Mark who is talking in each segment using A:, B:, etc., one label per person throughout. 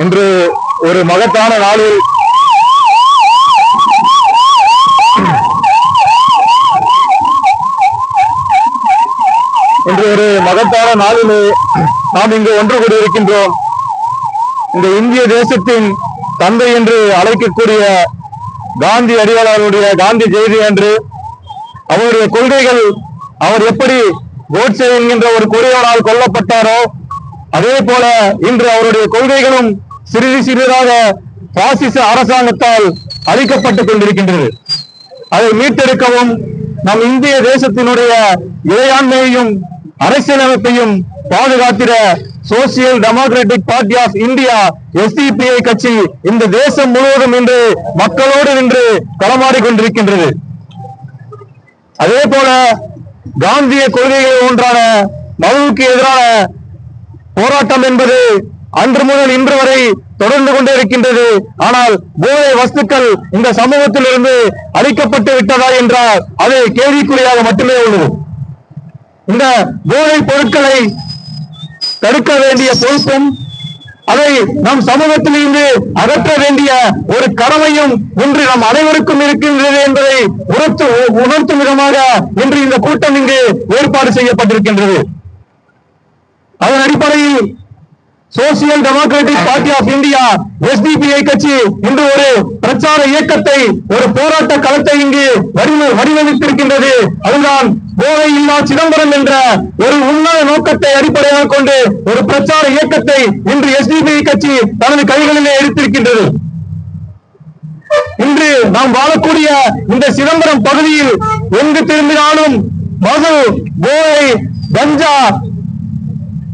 A: இன்று ஒரு மகத்தான நாளில் நாம் இங்கு ஒன்று கூடியிருக்கின்றோம். இந்த இந்திய தேசத்தின் தந்தை என்று அழைக்கக்கூடிய காந்தி அடிகளாருடைய காந்தி ஜெயந்தி அன்று அவருடைய கொள்கைகள், அவர் எப்படி கோட்சே என்கின்ற ஒரு கொடியவனால் கொல்லப்பட்டாரோ அதே போல இன்று அவருடைய கொள்கைகளும் சிறிது சிறிதாக பாசிச அரசாங்கத்தால் அழிக்கப்பட்டுக் கொண்டிருக்கின்றது. அதை மீட்டெடுக்கவும் நம் இந்திய தேசத்தினுடைய இறையாண்மையையும் அரசியலமைப்பையும் பாதுகாத்திட social democratic party of India SDPI கட்சி இந்த தேசம் முழுவதும் இன்று மக்களோடு நின்று களமாடிக் கொண்டிருக்கின்றது. அதே போல காந்திய கொள்கைகள் ஒன்றான மதுவுக்கு எதிரான போராட்டம் என்பது அன்று முதல் இன்று வரை தொடர்ந்து கொண்டே இருக்கின்றது. ஆனால் போதை வஸ்துக்கள் இந்த சமூகத்திலிருந்து அழிக்கப்பட்டு விட்டதா என்றால் அது கேள்விக்குறியாக மட்டுமே உள்ளது. இந்த போதை பொருட்களை தடுக்க வேண்டிய பொறுப்பும் அதை நம் சமூகத்திலிருந்து அகற்ற வேண்டிய ஒரு கடமையும் இன்று நம் அனைவருக்கும் இருக்கின்றது என்பதை உணர்த்தும் விதமாக இன்று இந்த கூட்டம் இங்கு ஏற்பாடு செய்யப்பட்டிருக்கின்றது. அதன் அடிப்படையில் Social democratic party of India SDPI கட்சி இன்று ஒரு பிரச்சார இயக்கத்தை, ஒரு போராட்ட களத்தை இங்கு வடிவமைத்திருக்கின்றது. அதுதான் போதை இல்லா சிதம்பரம் என்ற ஒரு உன்னத நோக்கத்தை அடிப்படையாக கொண்டு ஒரு பிரச்சார இயக்கத்தை இன்று SDPI கட்சி தனது கைகளிலே எடுத்திருக்கின்றது. இன்று நாம் வாழக்கூடிய இந்த சிதம்பரம் பகுதியில் எங்கு திரும்பினாலும் மது, போதை, கஞ்சா,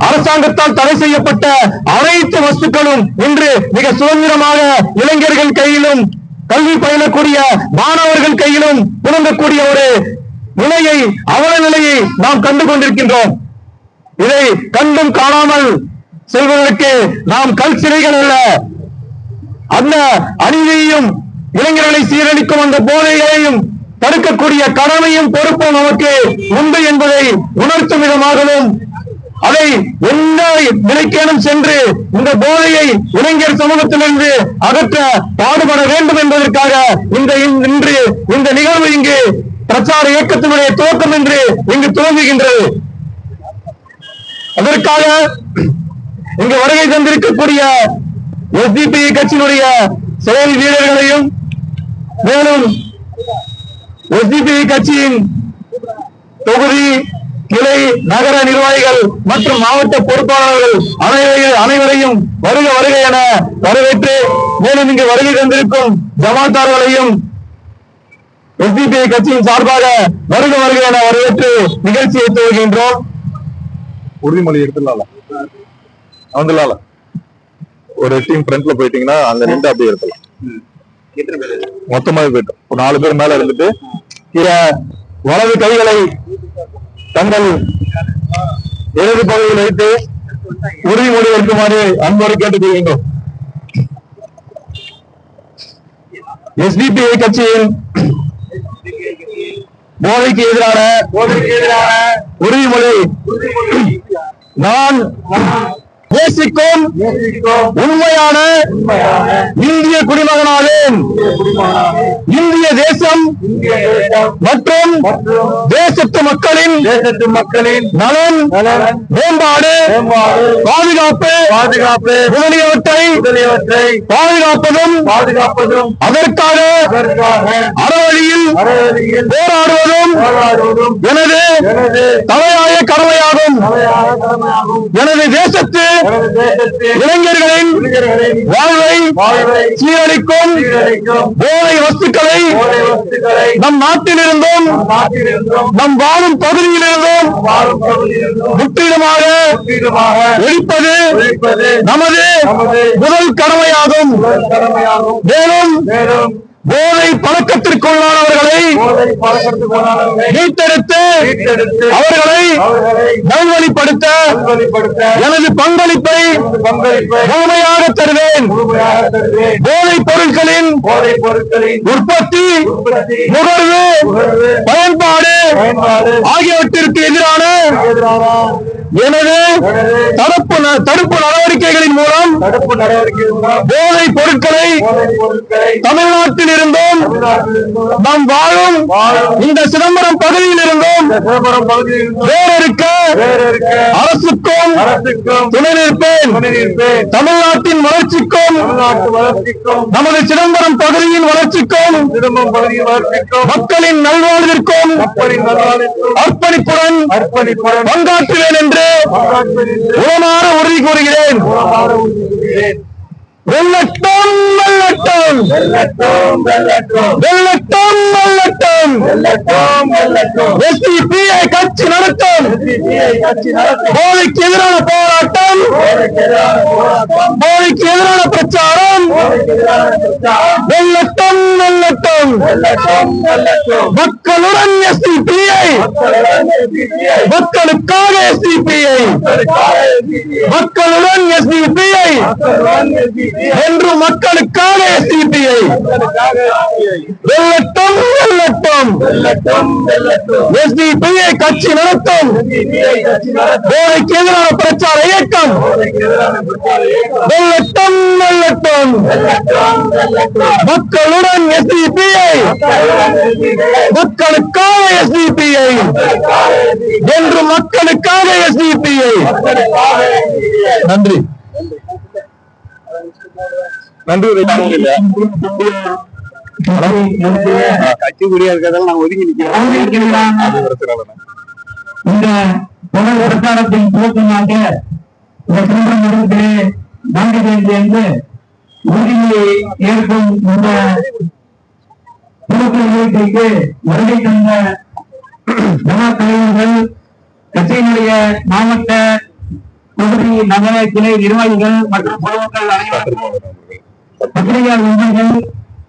A: அரசாங்கத்தால் தடை செய்யப்பட்ட அனைத்து வஸ்துக்களும் இன்று மிக சுதந்திரமாக இளைஞர்கள் கையிலும், கல்வி பயிலக்கூடிய மாணவர்கள் கையிலும் புழங்கக்கூடிய ஒரு நிலையை, அவல நிலையை நாம் கண்டு கொண்டிருக்கின்றோம். இதை கண்டும் காணாமல் செல்வதற்கு நாம் கல் சிறைகள் அல்ல, அந்த அநீதியையும் இளைஞர்களை சீரழிக்கும் அந்த போதைகளையும் தடுக்கக்கூடிய கடமையும் பொறுப்பும் நமக்கு உண்டு என்பதை உணர்த்தும் விதமாகவும், அதை எந்த நிலைக்கேனும் சென்று இந்த போதையை இளைஞர் சமூகத்திலிருந்து அகற்ற பாடுபட வேண்டும் என்பதற்காக இன்று இந்த நிகழ்வு இங்கு பிரச்சார இயக்கத்தினுடைய துவக்கம் என்று இங்கு துவங்குகின்றது. அதற்காக இங்கு வருகை தந்திருக்கக்கூடிய SDPI கட்சியினுடைய செயல் வீரர்களையும், மேலும் SDPI கட்சியின் தொகுதி, கிளை, நகர நிர்வாகிகள் மற்றும் மாவட்ட பொறுப்பாளர்கள் அனைவரையும் வருக வருக என வரவேற்று, மேலும் இங்கு வருகை தந்திருக்கும் ஜமாத்தார்களையும் SDPI கட்சியின் சார்பாக வருக வருக என வரவேற்று நிகழ்ச்சியை துவங்குகின்றோம். உறுதிமொழி எடுத்துடலாம். ஒரு டீம் ஃப்ரண்ட்ல போயிட்டீங்கன்னா அந்த நின்று அப்படியே எடுக்கலாம். மொத்தமாவே போயிட்டோம். ஒரு 4 பேர் மேல இருந்துட்டு கீழே வலது கைகளை தங்கள் இடது பகுதியில் வைத்து உறுதிமொழி எடுக்குமாறு அன்போடு கேட்டுக்கொள்கின்றோம். SDPI கட்சியின் போதைக்கு எதிரான உறுதிமொழி. நான் நேசிக்கும் உண்மையான இந்திய குடிமகனாவேன். இந்திய தேசம் மற்றும் தேசத்து மக்களின் நலன், மேம்பாடு, பாதுகாப்பு முதலியவற்றை பாதுகாப்பதும் அதற்காக அறவழியில் போராடுவதும் எனது தலையாய கடமையாகும். எனது தேசத்து இளைஞர்களின் வாழ்வை சீரழிக்கும் போதை வஸ்துக்களை நம் நாட்டிலிருந்தும் நம் வாழும் பகுதியிலிருந்தும் முற்றிலுமாக ஒழிப்பது நமது முதல் கடமையாகும். மேலும் போதை பழக்கத்திற்குள்ளானவர்களை மீட்டெடுத்து அவர்களை நல்வழிப்படுத்த எனது பங்களிப்பை முழுமையாக தருவேன். போதைப் பொருட்களின் உற்பத்தி, நுகர்வு, பயன்பாடு ஆகியவற்றிற்கு எதிரான எனது தடுப்பு நடவடிக்கைகளின் மூலம் போதைப் பொருட்களை தமிழ்நாட்டில் இருந்தும் நாம் வாழும் இந்த சிதம்பரம் பகுதியில் இருந்தும் வேறொருக்க அரசுக்கும் துணை நிற்பேன். தமிழ்நாட்டின் வளர்ச்சிக்கும் நமது சிதம்பரம் பகுதியின் வளர்ச்சிக்கும் மக்களின் நல்வாழ்விற்கும் அர்ப்பணிப்புடன் பங்காற்றுவேன் என்று உளமாற உறுதி கூறுகிறேன். வெள்ளட்டும் வெள்ளட்டும் வெள்ளட்டும் வெள்ளட்டும் எஸ்டிபிஐ கட்சி நடத்தும் போதைக்கு எதிரான போராட்டம், போதைக்கு எதிரான பிரச்சாரம் வெள்ளட்டும் வெள்ளட்டும் மக்களுடன் எஸ்டிபிஐ, மக்களுக்காக எஸ்டிபிஐ, மக்களுடன் எஸ்டிபிஐ என்று மக்களுக்காக எஸ்டிபிஐ. வெள்ளட்டும் வெள்ளட்டும் எஸ்டிபிஐ கட்சி நடத்தும் போதைக்கு எதிரான பிரச்சார இயக்கம் வெள்ளட்டும் வெள்ளட்டும் மக்களுடன் எஸ்டிபிஐ, மக்களுக்காக எஸ்டிபிஐ என்று மக்களுக்காக எஸ்டிபிஐ. நன்றி நன்றி. கட்சி குறியா இருக்கிறதால நான் ஒதுங்கி நிற்கிறேன்.
B: இந்த தொடர் பிரச்சாரத்தின் துவக்கமாக இந்த சிதம்பரத்திலே காந்தி ஜெயந்தி என்று உறுதியை ஏற்கும் இந்த துவக்க நிகழ்ச்சிக்கு வருகை தந்த ஜன தலைவர்கள், கட்சியினுடைய மாவட்ட தொகுதி நகர கிளை நிர்வாகிகள் மற்றும் பொதுமக்கள் அனைவருக்கும், பத்திரிகை நண்பர்கள்,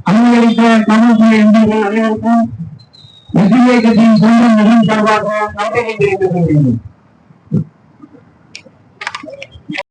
B: அங்கீகரித்த காங்கிரஸ் எம்பிகள் அனைவருக்கும் எஸ்டிபிஐ கட்சியின் சொந்த நிலம் சார்பாக நன்றியை தெரிவித்துக் கொள்கிறேன்.